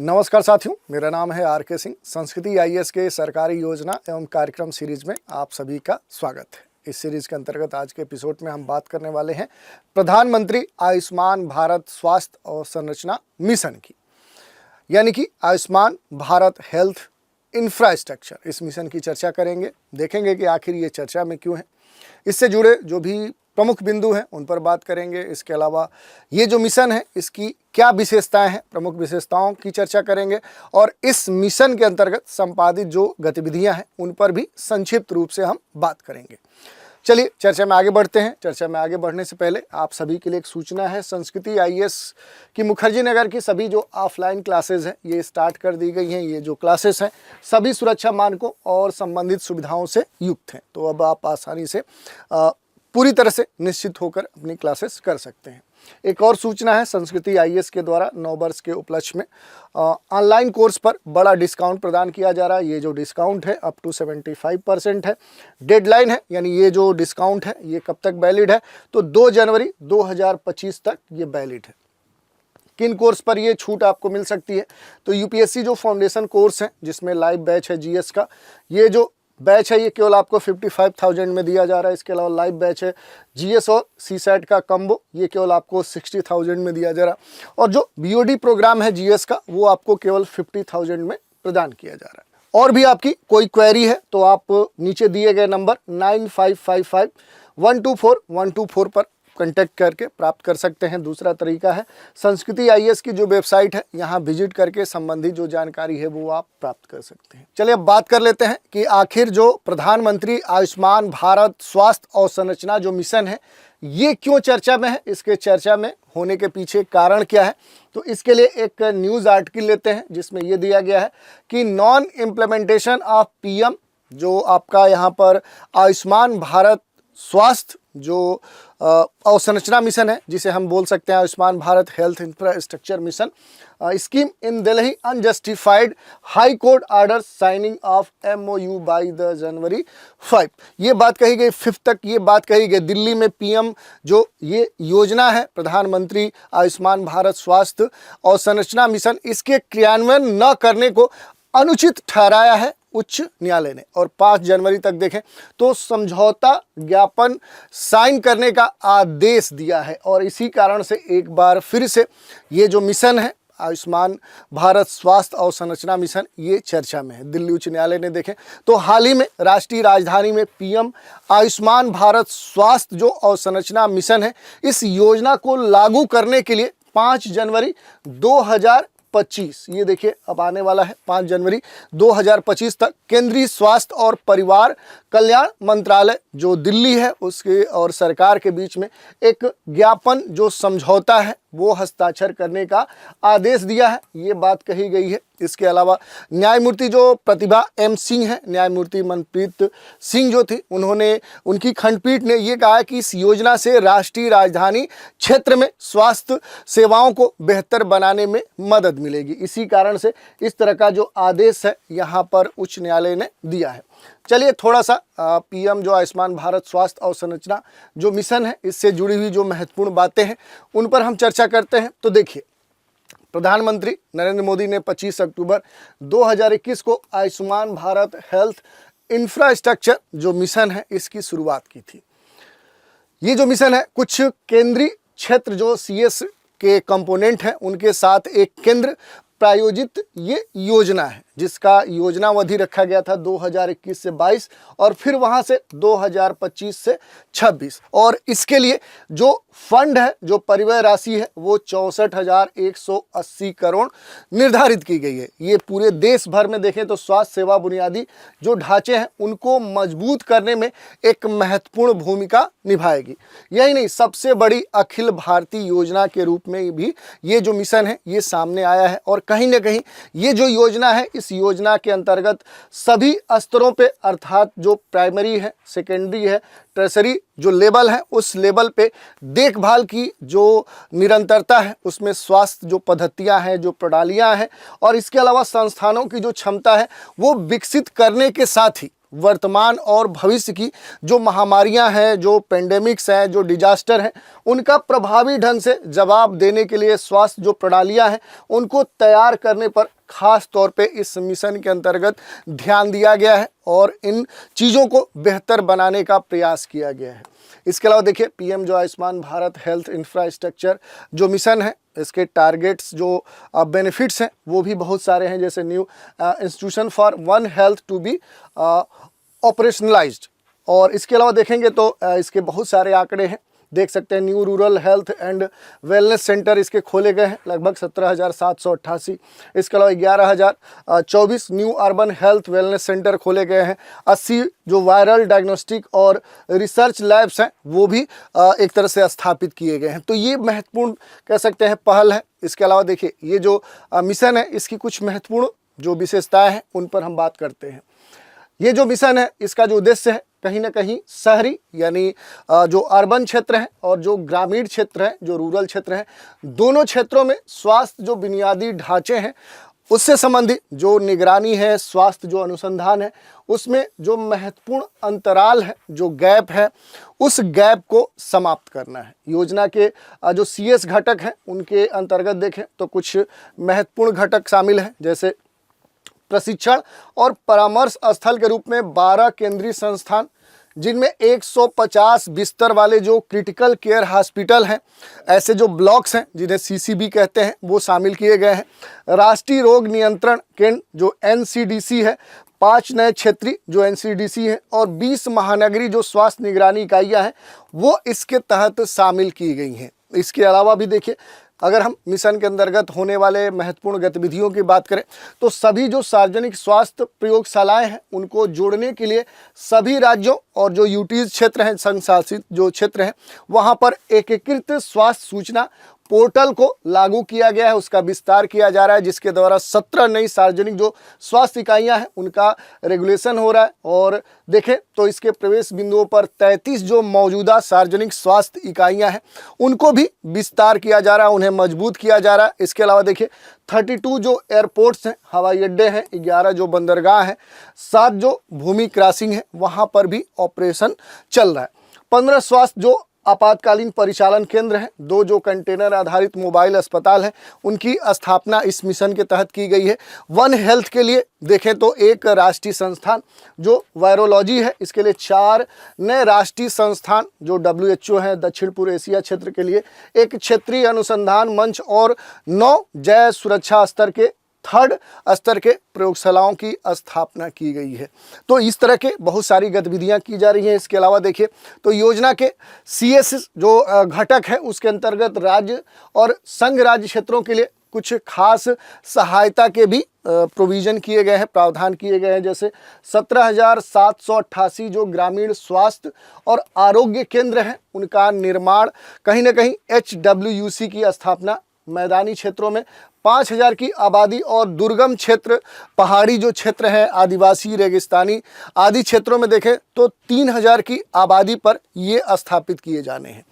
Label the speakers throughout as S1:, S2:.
S1: नमस्कार साथियों, मेरा नाम है आर के सिंह। संस्कृति आईएएस के सरकारी योजना एवं कार्यक्रम सीरीज में आप सभी का स्वागत है। इस सीरीज के अंतर्गत आज के एपिसोड में हम बात करने वाले हैं प्रधानमंत्री आयुष्मान भारत स्वास्थ्य और संरचना मिशन की, यानी कि आयुष्मान भारत हेल्थ इंफ्रास्ट्रक्चर। इस मिशन की चर्चा करेंगे, देखेंगे कि आखिर ये चर्चा में क्यों है, इससे जुड़े जो भी प्रमुख बिंदु हैं उन पर बात करेंगे। इसके अलावा ये जो मिशन है इसकी क्या विशेषताएं हैं, प्रमुख विशेषताओं की चर्चा करेंगे और इस मिशन के अंतर्गत संपादित जो गतिविधियां हैं उन पर भी संक्षिप्त रूप से हम बात करेंगे। चलिए चर्चा में आगे बढ़ते हैं। चर्चा में आगे बढ़ने से पहले आप सभी के लिए एक सूचना है। संस्कृति आईएएस की मुखर्जी नगर की सभी जो ऑफलाइन क्लासेस हैं ये स्टार्ट कर दी गई हैं। ये जो क्लासेस हैं सभी सुरक्षा मानकों और संबंधित सुविधाओं से युक्त हैं, तो अब आप आसानी से पूरी तरह से निश्चित होकर अपनी क्लासेस कर सकते हैं। एक और सूचना है, संस्कृति आईएएस के द्वारा 9 वर्ष के उपलक्ष्य में ऑनलाइन कोर्स पर बड़ा डिस्काउंट प्रदान किया जा रहा है। ये जो डिस्काउंट है अप टू 75% है। डेडलाइन है, यानी ये जो डिस्काउंट है ये कब तक वैलिड है, तो 2 जनवरी 2025 तक ये वैलिड है। किन कोर्स पर ये छूट आपको मिल सकती है, तो यूपीएससी जो फाउंडेशन कोर्स है जिसमें लाइव बैच है जीएस का, ये जो बैच है ये केवल आपको 55,000 में दिया जा रहा है। इसके अलावा लाइव बैच है जीएस और सीसैट का कम्बो, ये केवल आपको 60,000 में दिया जा रहा है। और जो बीओडी प्रोग्राम है जीएस का वो आपको केवल 50,000 में प्रदान किया जा रहा है। और भी आपकी कोई क्वेरी है तो आप नीचे दिए गए नंबर 9555 124 124 पर कॉन्टैक्ट करके प्राप्त कर सकते हैं। दूसरा तरीका है संस्कृति आईएएस की जो वेबसाइट है यहाँ विजिट करके संबंधित जो जानकारी है वो आप प्राप्त कर सकते हैं। चलिए अब बात कर लेते हैं कि आखिर जो प्रधानमंत्री आयुष्मान भारत स्वास्थ्य और संरचना जो मिशन है ये क्यों चर्चा में है, इसके चर्चा में होने के पीछे कारण क्या है। तो इसके लिए एक न्यूज़ आर्टिकल लेते हैं जिसमें ये दिया गया है कि नॉन इम्प्लीमेंटेशन ऑफ पीएम जो आपका यहाँ पर आयुष्मान भारत स्वास्थ्य जो अवसंरचना मिशन है, जिसे हम बोल सकते हैं Ayushman Bharat health infrastructure mission scheme in Delhi unjustified high court order signing off MOU by the January 5। ये बात कही गई 5 तक, ये बात कही गई दिल्ली में पीएम जो ये योजना है प्रधानमंत्री आयुष्मान भारत स्वास्थ्य और संरचना मिशन, इसके क्रियान्वयन न करने को अनुचित ठहराया है उच्च न्यायालय ने। और 5 जनवरी तक देखें तो समझौता ज्ञापन साइन करने का आदेश दिया है। और इसी कारण से एक बार फिर से ये जो मिशन है आयुष्मान भारत स्वास्थ्य और संरचना मिशन ये चर्चा में है। दिल्ली उच्च न्यायालय ने देखें तो हाल ही में राष्ट्रीय राजधानी में पीएम आयुष्मान भारत स्वास्थ्य जो अवसंरचना मिशन है इस योजना को लागू करने के लिए 5 जनवरी 2025, ये देखिए अब आने वाला है 5 जनवरी 2025 तक केंद्रीय स्वास्थ्य और परिवार कल्याण मंत्रालय जो दिल्ली है उसके और सरकार के बीच में एक ज्ञापन जो समझौता है वो हस्ताक्षर करने का आदेश दिया है, ये बात कही गई है। इसके अलावा न्यायमूर्ति जो प्रतिभा M सिंह है, न्यायमूर्ति मनप्रीत सिंह जो थी उनकी खंडपीठ ने ये कहा कि इस योजना से राष्ट्रीय राजधानी क्षेत्र में स्वास्थ्य सेवाओं को बेहतर बनाने में मदद मिलेगी। इसी कारण से इस तरह का जो आदेश है यहाँ पर उच्च न्यायालय ने दिया है। चलिए थोड़ा सा पीएम जो आयुष्मान भारत स्वास्थ्य और संरचना जो मिशन है इससे जुड़ी हुई जो महत्वपूर्ण बातें हैं उन पर हम चर्चा करते हैं। तो देखिए, प्रधानमंत्री नरेंद्र मोदी ने 25 अक्टूबर 2021 को आयुष्मान भारत हेल्थ इंफ्रास्ट्रक्चर जो मिशन है इसकी शुरुआत की थी। ये जो मिशन है कुछ केंद्रीय क्षेत्र जो CS के कंपोनेंट हैं उनके साथ एक केंद्र प्रायोजित ये योजना है जिसका योजनावधि रखा गया था 2021 से 22 और फिर वहां से 2025 से 26। और इसके लिए जो फंड है, जो परिव्यय राशि है वो 64,180 करोड़ निर्धारित की गई है। ये पूरे देश भर में देखें तो स्वास्थ्य सेवा बुनियादी जो ढांचे हैं उनको मजबूत करने में एक महत्वपूर्ण भूमिका निभाएगी। यही नहीं, सबसे बड़ी अखिल भारतीय योजना के रूप में भी ये जो मिशन है ये सामने आया है। और कहीं ना कहीं ये जो योजना है इस योजना के अंतर्गत सभी स्तरों पे अर्थात जो प्राइमरी है, सेकेंडरी है, टर्सरी जो लेवल है उस लेवल पे देखभाल की जो निरंतरता है उसमें स्वास्थ्य जो पद्धतियां हैं, जो प्रणालियां हैं और इसके अलावा संस्थानों की जो क्षमता है वो विकसित करने के साथ ही वर्तमान और भविष्य की जो महामारियां हैं, जो पेंडेमिक्स हैं, जो डिजास्टर हैं, उनका प्रभावी ढंग से जवाब देने के लिए स्वास्थ्य जो प्रणालियां हैं उनको तैयार करने पर खास तौर पे इस मिशन के अंतर्गत ध्यान दिया गया है और इन चीज़ों को बेहतर बनाने का प्रयास किया गया है। इसके अलावा देखिए पीएम जो आयुष्मान भारत हेल्थ इंफ्रास्ट्रक्चर जो मिशन है, इसके टारगेट्स जो बेनिफिट्स हैं वो भी बहुत सारे हैं, जैसे new institution for one health to be operationalised. और इसके अलावा देखेंगे तो इसके बहुत सारे आंकड़े हैं, देख सकते हैं new rural health and wellness centre इसके खोले गए हैं, लगभग 17,788। इसके अलावा 11,024 new urban health wellness centre खोले गए हैं। 80 जो वायरल डायग्नोस्टिक और रिसर्च लैब्स हैं वो भी एक तरह से स्थापित किए गए हैं। तो ये महत्वपूर्ण कह सकते हैं पहल है। इसके अलावा देखिए ये जो मिशन है इसकी कुछ महत्वपूर्ण जो विशेषताएँ हैं उन पर हम बात करते हैं। ये जो मिशन है इसका जो उद्देश्य है कहीं ना कहीं शहरी यानी जो अर्बन क्षेत्र है और जो ग्रामीण क्षेत्र है, जो रूरल क्षेत्र है, दोनों क्षेत्रों में स्वास्थ्य जो बुनियादी ढांचे हैं उससे संबंधित जो निगरानी है, स्वास्थ्य जो अनुसंधान है, उसमें जो महत्वपूर्ण अंतराल है, जो गैप है, उस गैप को समाप्त करना है। योजना के जो CS घटक हैं उनके अंतर्गत देखें तो कुछ महत्वपूर्ण घटक शामिल हैं, जैसे प्रशिक्षण और परामर्श स्थल के रूप में 12 केंद्रीय संस्थान, जिनमें 150 बिस्तर वाले जो क्रिटिकल केयर हॉस्पिटल हैं, ऐसे जो ब्लॉक्स हैं जिन्हें CCB कहते हैं, वो शामिल किए गए हैं। राष्ट्रीय रोग नियंत्रण केंद्र जो NCDC है, 5 नए क्षेत्रीय जो NCDC है और 20 महानगरीय जो स्वास्थ्य निगरानी इकाइयाँ हैं वो इसके तहत शामिल की गई हैं। इसके अलावा भी देखिए अगर हम मिशन के अंतर्गत होने वाले महत्वपूर्ण गतिविधियों की बात करें तो सभी जो सार्वजनिक स्वास्थ्य प्रयोगशालाएं हैं उनको जोड़ने के लिए सभी राज्यों और जो यूटीज क्षेत्र हैं, संघ शासित जो क्षेत्र हैं, वहां पर एकीकृत स्वास्थ्य सूचना पोर्टल को लागू किया गया है, उसका विस्तार किया जा रहा है, जिसके द्वारा 17 नई सार्वजनिक जो स्वास्थ्य इकाइयां हैं उनका रेगुलेशन हो रहा है। और देखें तो इसके प्रवेश बिंदुओं पर 33 जो मौजूदा सार्वजनिक स्वास्थ्य इकाइयां हैं उनको भी विस्तार किया जा रहा है, उन्हें मजबूत किया जा रहा है। इसके अलावा देखिए 32 जो एयरपोर्ट्स हैं, हवाई अड्डे हैं, 11 जो बंदरगाह हैं, 7 जो भूमि क्रॉसिंग है, वहाँ पर भी ऑपरेशन चल रहा है। 15 स्वास्थ्य जो आपातकालीन परिचालन केंद्र हैं, 2 जो कंटेनर आधारित मोबाइल अस्पताल हैं, उनकी स्थापना इस मिशन के तहत की गई है। वन हेल्थ के लिए देखें तो एक राष्ट्रीय संस्थान जो वायरोलॉजी है, इसके लिए 4 नए राष्ट्रीय संस्थान जो WHO है दक्षिण पूर्व एशिया क्षेत्र के लिए, एक क्षेत्रीय अनुसंधान मंच और 9 जय सुरक्षा स्तर के 3rd स्तर के प्रयोगशालाओं की स्थापना की गई है। तो इस तरह के बहुत सारी गतिविधियां की जा रही हैं। इसके अलावा देखिए तो योजना के CS जो घटक है उसके अंतर्गत राज्य और संघ राज्य क्षेत्रों के लिए कुछ खास सहायता के भी प्रोविज़न किए गए हैं, प्रावधान किए गए हैं, जैसे 17,788 जो ग्रामीण स्वास्थ्य और आरोग्य केंद्र हैं उनका निर्माण, कहीं ना कहीं HWUC की स्थापना, मैदानी क्षेत्रों में 5,000 की आबादी और दुर्गम क्षेत्र, पहाड़ी जो क्षेत्र हैं, आदिवासी, रेगिस्तानी आदि क्षेत्रों में देखें तो 3,000 की आबादी पर ये स्थापित किए जाने हैं।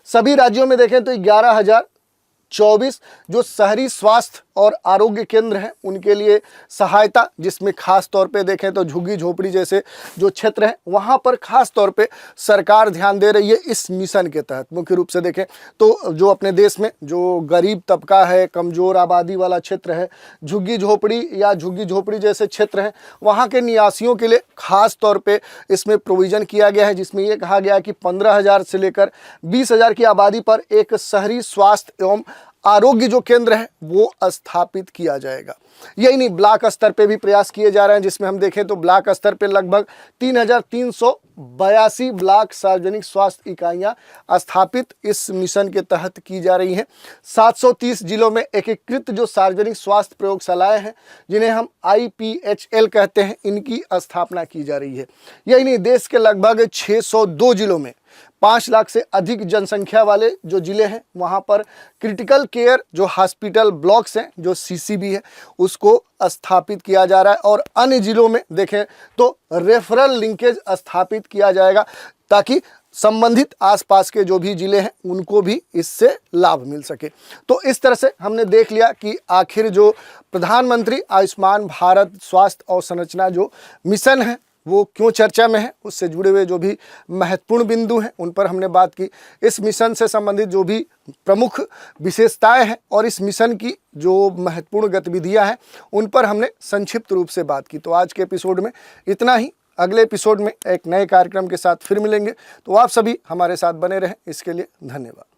S1: सभी राज्यों में देखें तो 11,024 जो शहरी स्वास्थ्य और आरोग्य केंद्र हैं उनके लिए सहायता, जिसमें खास तौर पे देखें तो झुग्गी झोपड़ी जैसे जो क्षेत्र हैं वहाँ पर खास तौर पे सरकार ध्यान दे रही है इस मिशन के तहत। मुख्य रूप से देखें तो जो अपने देश में जो गरीब तबका है, कमज़ोर आबादी वाला क्षेत्र है, झुग्गी झोपड़ी या झुग्गी झोपड़ी जैसे क्षेत्र हैं, वहाँ के निवासियों के लिए खास तौर पर इसमें प्रोविज़न किया गया है, जिसमें ये कहा गया है कि 15,000 से लेकर 20,000 की आबादी पर एक शहरी स्वास्थ्य एवं आरोग्य जो केंद्र है वो स्थापित किया जाएगा। यही नहीं, ब्लॉक स्तर पे भी प्रयास किए जा रहे हैं, जिसमें हम देखें तो ब्लॉक स्तर पे लगभग 3,382 ब्लॉक सार्वजनिक स्वास्थ्य इकाइयां स्थापित इस मिशन के तहत की जा रही हैं। 730 जिलों में एकीकृत जो सार्वजनिक स्वास्थ्य प्रयोगशालाएं हैं, जिन्हें हम IPHL कहते हैं, इनकी स्थापना की जा रही है। यही नहीं, देश के लगभग 602 जिलों में 5 लाख से अधिक जनसंख्या वाले जो जिले हैं वहाँ पर क्रिटिकल केयर जो हॉस्पिटल ब्लॉक्स हैं, जो CCB है, उसको स्थापित किया जा रहा है। और अन्य जिलों में देखें तो रेफरल लिंकेज स्थापित किया जाएगा ताकि संबंधित आसपास के जो भी जिले हैं उनको भी इससे लाभ मिल सके। तो इस तरह से हमने देख लिया कि आखिर जो प्रधानमंत्री आयुष्मान भारत स्वास्थ्य अवसंरचना जो मिशन है वो क्यों चर्चा में है, उससे जुड़े हुए जो भी महत्वपूर्ण बिंदु हैं उन पर हमने बात की। इस मिशन से संबंधित जो भी प्रमुख विशेषताएं हैं और इस मिशन की जो महत्वपूर्ण गतिविधियां हैं उन पर हमने संक्षिप्त रूप से बात की। तो आज के एपिसोड में इतना ही। अगले एपिसोड में एक नए कार्यक्रम के साथ फिर मिलेंगे। तो आप सभी हमारे साथ बने रहें, इसके लिए धन्यवाद।